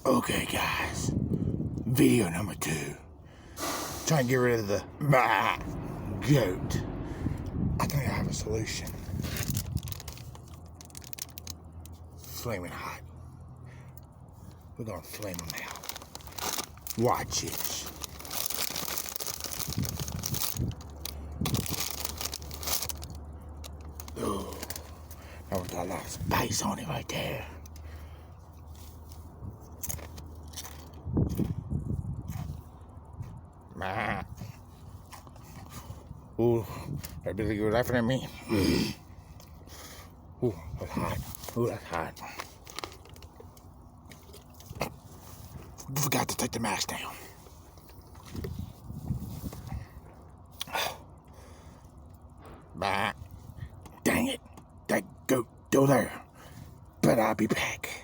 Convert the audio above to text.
Okay, guys. Video number 2. Trying to get rid of the goat. I think I have a solution. Flaming hot. We're gonna flame them out. Watch this. Oh, that was got a lot of spice on it right there. Ooh, that really good laughing at me. Ooh, that's hot. Ooh, that's hot. Forgot to take the mask down. Bah. Dang it. That goat still there. But I'll be back.